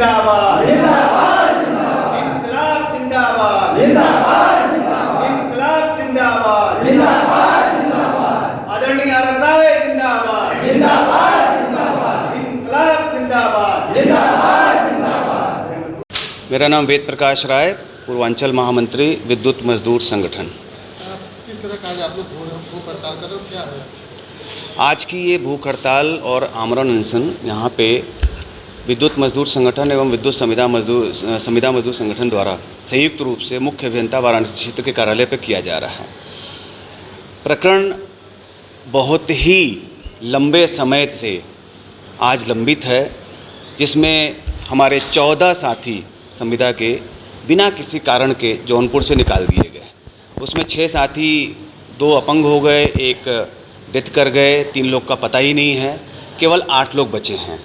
जिंदाबाद जिंदाबाद इनकलाब जिंदाबाद जिंदाबाद इनकलाब जिंदाबाद जिंदाबाद आदरणीय रसाए जिंदाबाद जिंदाबाद इनकलाब जिंदाबाद जिंदाबाद। मेरा नाम वेद प्रकाश राय, पूर्वांचल महामंत्री विद्युत मजदूर संगठन। किस तरह का आज आप लोग भूख हड़ताल कर रहे हो, क्या है आज की ये भूख हड़ताल और आमरण अनशन यहाँ पे विद्युत मजदूर संगठन एवं विद्युत संविदा मजदूर संगठन द्वारा संयुक्त रूप से मुख्य अभियंता वाराणसी क्षेत्र के कार्यालय पर किया जा रहा है। प्रकरण बहुत ही लंबे समय से आज लंबित है, जिसमें हमारे 14 साथी संविदा के बिना किसी कारण के जौनपुर से निकाल दिए गए। उसमें 6 साथी, 2 अपंग हो गए, 1 डेथ कर गए, 3 लोग का पता ही नहीं है, केवल 8 लोग बचे हैं।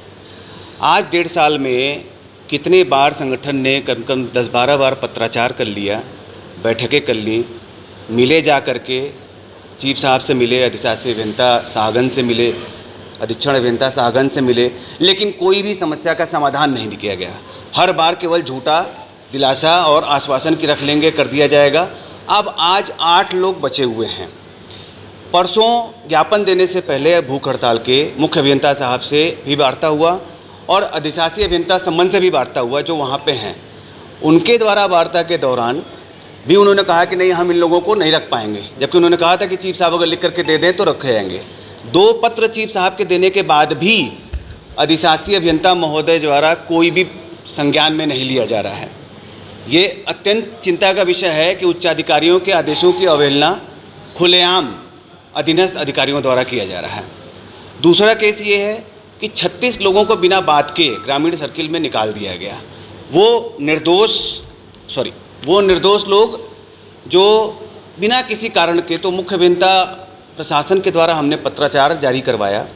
आज 1.5 साल में कितने बार संगठन ने कम कम 10-12 बार पत्राचार कर लिया, बैठकें कर ली, मिले जा कर के चीफ साहब से मिले, अधिशासी अभियंता साहगंज से मिले, अधीक्षण अभियंता साहगंज से मिले, लेकिन कोई भी समस्या का समाधान नहीं किया गया। हर बार केवल झूठा दिलासा और आश्वासन की रख लेंगे, कर दिया जाएगा। अब आज 8 लोग बचे हुए हैं। परसों ज्ञापन देने से पहले भूख हड़ताल के मुख्य अभियंता साहब से भी वार्ता हुआ और अधिशासी अभियंता संबंध से भी वार्ता हुआ जो वहाँ पे हैं। उनके द्वारा वार्ता के दौरान भी उन्होंने कहा कि नहीं, हम इन लोगों को नहीं रख पाएंगे, जबकि उन्होंने कहा था कि चीफ साहब अगर लिख करके दे दें तो रखे जाएंगे। 2 पत्र चीफ साहब के देने के बाद भी अधिशासी अभियंता महोदय द्वारा कोई भी संज्ञान में नहीं लिया जा रहा है। ये अत्यंत चिंता का विषय है कि उच्चाधिकारियों के आदेशों की अवहेलना खुलेआम अधीनस्थ अधिकारियों द्वारा किया जा रहा है। दूसरा केस ये है कि 36 लोगों को बिना बात के ग्रामीण सर्किल में निकाल दिया गया। वो निर्दोष लोग जो बिना किसी कारण के, तो मुख्य अभियंता प्रशासन के द्वारा हमने पत्राचार जारी करवाया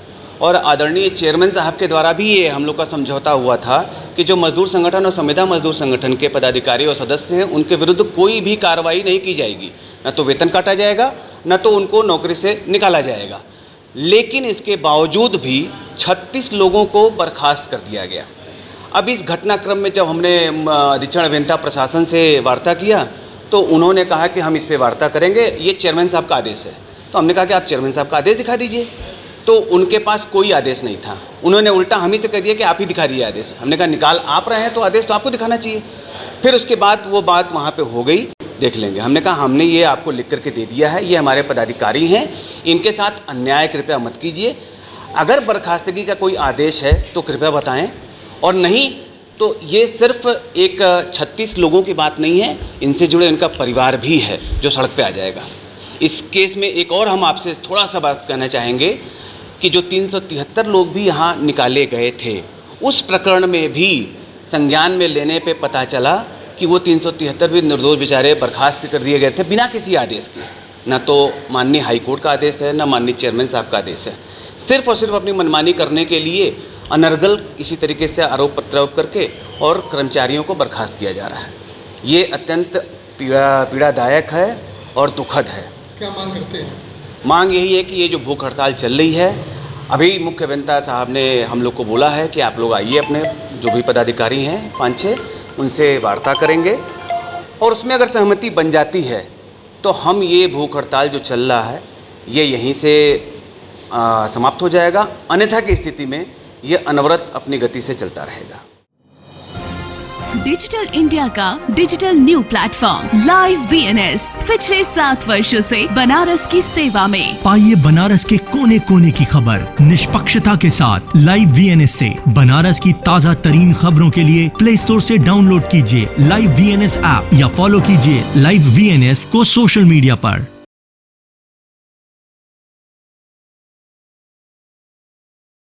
और आदरणीय चेयरमैन साहब के द्वारा भी ये हम लोग का समझौता हुआ था कि जो मजदूर संगठन और संविदा मजदूर संगठन के पदाधिकारी और सदस्य हैं उनके विरुद्ध कोई भी कार्रवाई नहीं की जाएगी, न तो वेतन काटा जाएगा, न तो उनको नौकरी से निकाला जाएगा। लेकिन इसके बावजूद भी 36 लोगों को बर्खास्त कर दिया गया। अब इस घटनाक्रम में जब हमने अधीक्षण अभियंता प्रशासन से वार्ता किया तो उन्होंने कहा कि हम इस पर वार्ता करेंगे, ये चेयरमैन साहब का आदेश है। तो हमने कहा कि आप चेयरमैन साहब का आदेश दिखा दीजिए, तो उनके पास कोई आदेश नहीं था। उन्होंने उल्टा हम ही से कह दिया कि आप ही दिखा दीजिए आदेश। हमने कहा निकाल आप रहे हैं तो आदेश तो आपको दिखाना चाहिए। फिर उसके बाद वो बात वहाँ पे हो गई, देख लेंगे। हमने कहा हमने ये आपको लिख करके दे दिया है, ये हमारे पदाधिकारी हैं, इनके साथ अन्याय कृपया मत कीजिए। अगर बर्खास्तगी का कोई आदेश है तो कृपया बताएं, और नहीं तो ये सिर्फ एक 36 लोगों की बात नहीं है, इनसे जुड़े उनका परिवार भी है जो सड़क पे आ जाएगा। इस केस में एक और हम आपसे थोड़ा सा बात कहना चाहेंगे कि जो 373 लोग भी यहाँ निकाले गए थे, उस प्रकरण में भी संज्ञान में लेने पे पता चला कि वो 373 भी निर्दोष बेचारे बर्खास्त कर दिए गए थे बिना किसी आदेश के। ना तो माननीय हाईकोर्ट का आदेश है, ना माननीय चेयरमैन साहब का आदेश है। सिर्फ और सिर्फ अपनी मनमानी करने के लिए अनर्गल इसी तरीके से आरोप प्रत्यारोप करके और कर्मचारियों को बर्खास्त किया जा रहा है। ये अत्यंत पीड़ादायक है और दुखद है। क्या मांग करते हैं? मांग यही है कि ये जो भूख हड़ताल चल रही है, अभी मुख्य अभियंता साहब ने हम लोग को बोला है कि आप लोग आइए, अपने जो भी पदाधिकारी हैं 5-6 उनसे वार्ता करेंगे और उसमें अगर सहमति बन जाती है तो हम ये भूख हड़ताल जो चल रहा है ये यहीं से समाप्त हो जाएगा। अन्यथा की स्थिति में ये अनवरत अपनी गति से चलता रहेगा। डिजिटल इंडिया का digital new platform live VNS पिछले 7 वर्षों से बनारस की सेवा में। पाइए बनारस के कोने कोने की खबर निष्पक्षता के साथ। लाइव वीएनएस से बनारस की ताज़ा तरीन खबरों के लिए प्ले स्टोर से डाउनलोड कीजिए लाइव वीएनएस ऐप या फॉलो कीजिए लाइव वीएनएस को सोशल मीडिया पर।